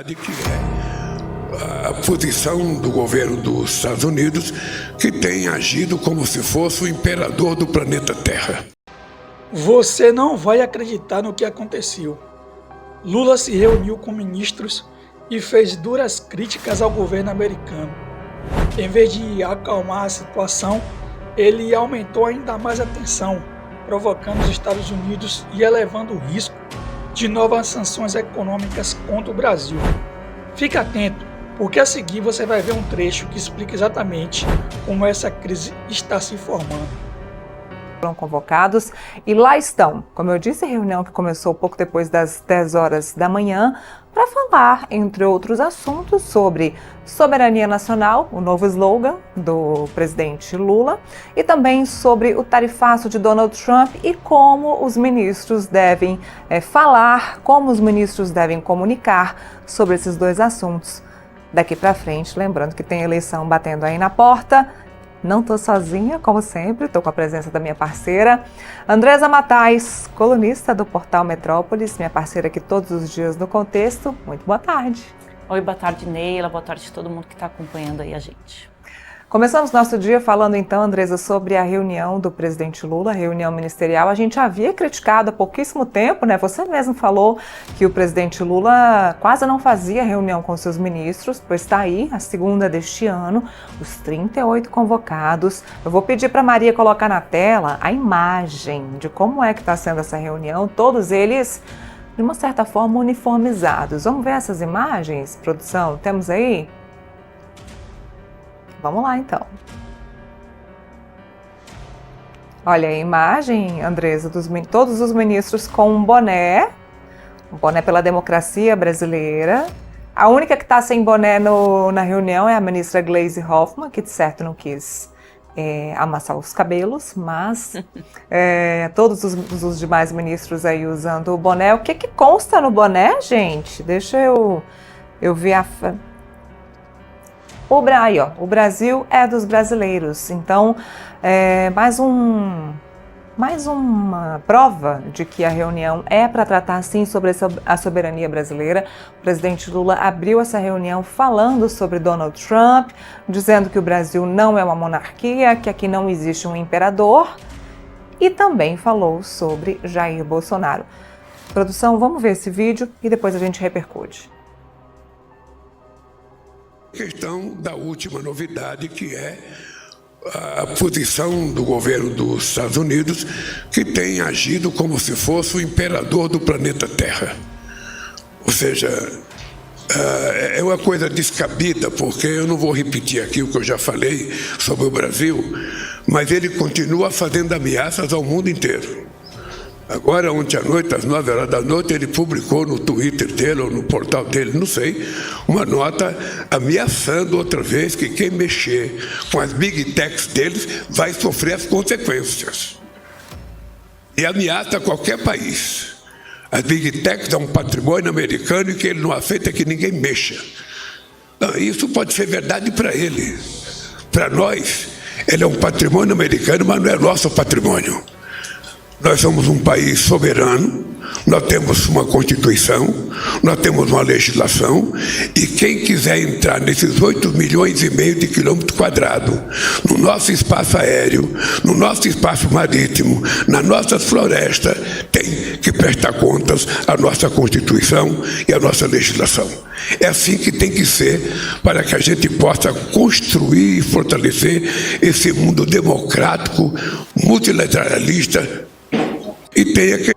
Que é a posição do governo dos Estados Unidos, que tem agido como se fosse o imperador do planeta Terra. Você não vai acreditar no que aconteceu. Lula se reuniu com ministros e fez duras críticas ao governo americano. Em vez de acalmar a situação, ele aumentou ainda mais a tensão, provocando os Estados Unidos e elevando o risco de novas sanções econômicas contra o Brasil. Fique atento, porque a seguir você vai ver um trecho que explica exatamente como essa crise está se formando. Foram convocados e lá estão, como eu disse, reunião que começou pouco depois das 10 horas da manhã, para falar, entre outros assuntos, sobre soberania nacional, o novo slogan do presidente Lula, e também sobre o tarifaço de Donald Trump e como os ministros devem falar, como os ministros devem comunicar sobre esses dois assuntos daqui para frente. Lembrando que tem eleição batendo aí na porta. Não estou sozinha, como sempre, estou com a presença da minha parceira, Andresa Matais, colunista do portal Metrópolis, minha parceira aqui todos os dias no Contexto. Muito boa tarde. Oi, boa tarde, Neila, boa tarde a todo mundo que está acompanhando aí a gente. Começamos nosso dia falando então, Andresa, sobre a reunião do presidente Lula, a reunião ministerial. A gente havia criticado há pouquíssimo tempo, né? Você mesmo falou que o presidente Lula quase não fazia reunião com seus ministros, pois está aí, a segunda deste ano, os 38 convocados. Eu vou pedir para Maria colocar na tela a imagem de como é que está sendo essa reunião, todos eles, de uma certa forma, uniformizados. Vamos ver essas imagens, produção? Temos aí? Vamos lá, então. Olha a imagem, Andresa, todos os ministros com um boné pela democracia brasileira. A única que está sem boné na reunião é a ministra Gleisi Hoffmann, que de certo não quis amassar os cabelos, mas todos os demais ministros aí usando o boné. O que consta no boné, gente? Deixa eu ver a... O Brasil é dos brasileiros, então mais uma prova de que a reunião é para tratar sim sobre a soberania brasileira. O presidente Lula abriu essa reunião falando sobre Donald Trump, dizendo que o Brasil não é uma monarquia, que aqui não existe um imperador, e também falou sobre Jair Bolsonaro. Produção, vamos ver esse vídeo e depois a gente repercute. Questão da última novidade, que é a posição do governo dos Estados Unidos, que tem agido como se fosse o imperador do planeta Terra. Ou seja, é uma coisa descabida, porque eu não vou repetir aqui o que eu já falei sobre o Brasil, mas ele continua fazendo ameaças ao mundo inteiro. Agora, ontem à noite, às 9 horas da noite, ele publicou no Twitter dele ou no portal dele, não sei, uma nota ameaçando outra vez que quem mexer com as big techs deles vai sofrer as consequências. E ameaça qualquer país. As big techs são um patrimônio americano e que ele não aceita que ninguém mexa. Não, isso pode ser verdade para ele. Para nós, ele é um patrimônio americano, mas não é nosso patrimônio. Nós somos um país soberano, nós temos uma Constituição, nós temos uma legislação, e quem quiser entrar nesses 8,5 milhões de quilômetros quadrados, no nosso espaço aéreo, no nosso espaço marítimo, nas nossas florestas, tem que prestar contas à nossa Constituição e à nossa legislação. É assim que tem que ser para que a gente possa construir e fortalecer esse mundo democrático, multilateralista, e tenha que...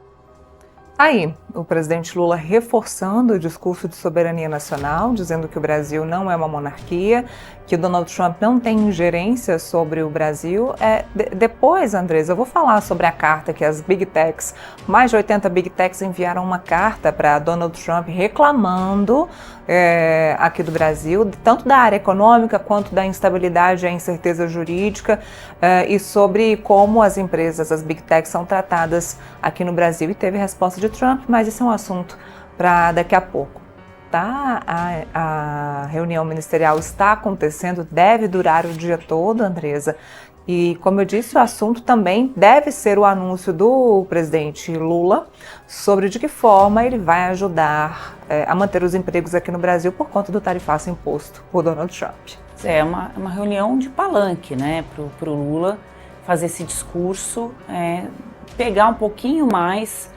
Aí, o presidente Lula reforçando o discurso de soberania nacional, dizendo que o Brasil não é uma monarquia, que o Donald Trump não tem ingerência sobre o Brasil. Depois, Andresa, eu vou falar sobre a carta que as Big Techs, mais de 80 Big Techs enviaram uma carta para Donald Trump reclamando aqui do Brasil, tanto da área econômica quanto da instabilidade e a incerteza jurídica, e sobre como as empresas, as Big Techs, são tratadas aqui no Brasil. E teve resposta de Trump, mas isso é um assunto para daqui a pouco. Tá? A reunião ministerial está acontecendo, deve durar o dia todo, Andresa. E, como eu disse, o assunto também deve ser o anúncio do presidente Lula sobre de que forma ele vai ajudar a manter os empregos aqui no Brasil por conta do tarifaço imposto por Donald Trump. É uma reunião de palanque, né, para o Lula fazer esse discurso, pegar um pouquinho mais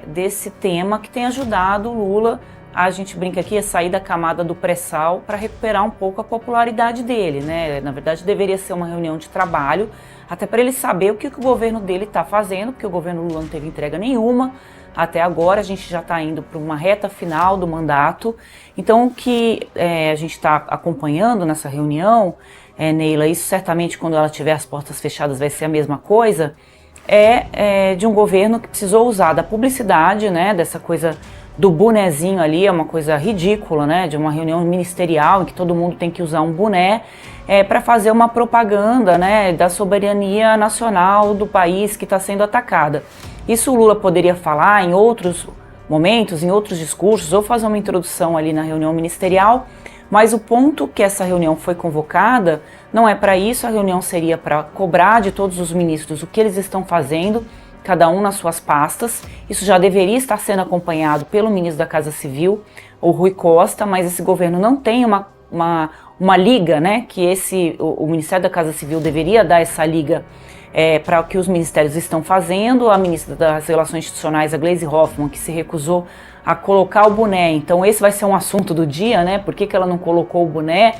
desse tema que tem ajudado o Lula, a gente brinca aqui, a sair da camada do pré-sal para recuperar um pouco a popularidade dele, né? Na verdade, deveria ser uma reunião de trabalho, até para ele saber o que o governo dele está fazendo, porque o governo Lula não teve entrega nenhuma. Até agora, a gente já está indo para uma reta final do mandato. Então, o que a gente está acompanhando nessa reunião, Neila, isso certamente quando ela tiver as portas fechadas vai ser a mesma coisa, de um governo que precisou usar da publicidade, né, dessa coisa do bonezinho ali, é uma coisa ridícula, né, de uma reunião ministerial em que todo mundo tem que usar um boné, para fazer uma propaganda, né, da soberania nacional do país que está sendo atacada. Isso o Lula poderia falar em outros momentos, em outros discursos, ou fazer uma introdução ali na reunião ministerial, mas o ponto que essa reunião foi convocada não é para isso. A reunião seria para cobrar de todos os ministros o que eles estão fazendo, cada um nas suas pastas. Isso já deveria estar sendo acompanhado pelo ministro da Casa Civil, o Rui Costa, mas esse governo não tem uma liga, né, que o Ministério da Casa Civil deveria dar essa liga para o que os ministérios estão fazendo. A ministra das Relações Institucionais, a Gleisi Hoffmann, que se recusou a colocar o boné. Então esse vai ser um assunto do dia, né? Por que ela não colocou o boné?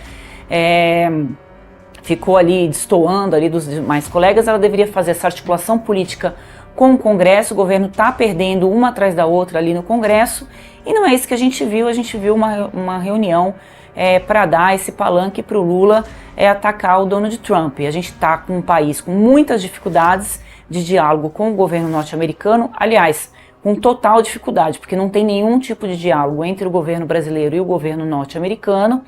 Ficou ali destoando ali dos demais colegas. Ela deveria fazer essa articulação política com o Congresso. O governo está perdendo uma atrás da outra ali no Congresso, e não é isso que a gente viu uma reunião para dar esse palanque para o Lula atacar o Donald Trump. E a gente está com um país com muitas dificuldades de diálogo com o governo norte-americano, aliás, com total dificuldade, porque não tem nenhum tipo de diálogo entre o governo brasileiro e o governo norte-americano.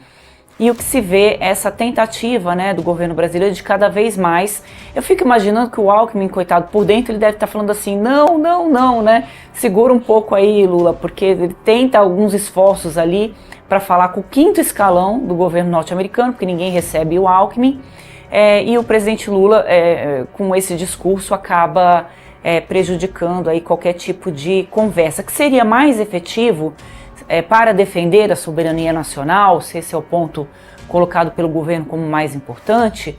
E o que se vê é essa tentativa, né, do governo brasileiro de cada vez mais. Eu fico imaginando que o Alckmin, coitado, por dentro ele deve estar falando assim, não, né? Segura um pouco aí, Lula, porque ele tenta alguns esforços ali para falar com o quinto escalão do governo norte-americano, porque ninguém recebe o Alckmin. E o presidente Lula, com esse discurso, acaba prejudicando aí qualquer tipo de conversa, que seria mais efetivo para defender a soberania nacional, se esse é o ponto colocado pelo governo como mais importante,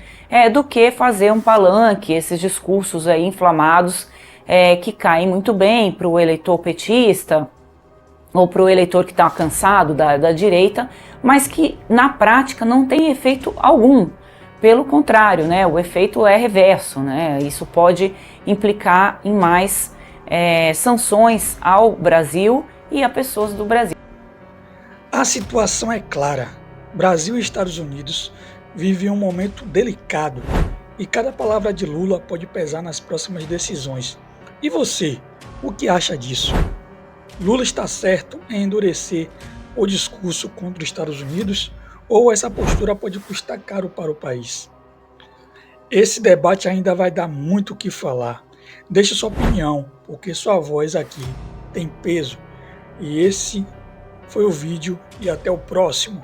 do que fazer um palanque, esses discursos aí inflamados que caem muito bem para o eleitor petista ou para o eleitor que está cansado da direita, mas que na prática não tem efeito algum. Pelo contrário, né, o efeito é reverso, né? Isso pode implicar em mais sanções ao Brasil e a pessoas do Brasil. A situação é clara. Brasil e Estados Unidos vivem um momento delicado e cada palavra de Lula pode pesar nas próximas decisões. E você, o que acha disso? Lula está certo em endurecer o discurso contra os Estados Unidos ou essa postura pode custar caro para o país? Esse debate ainda vai dar muito o que falar. Deixe sua opinião, porque sua voz aqui tem peso. E esse foi o vídeo e até o próximo.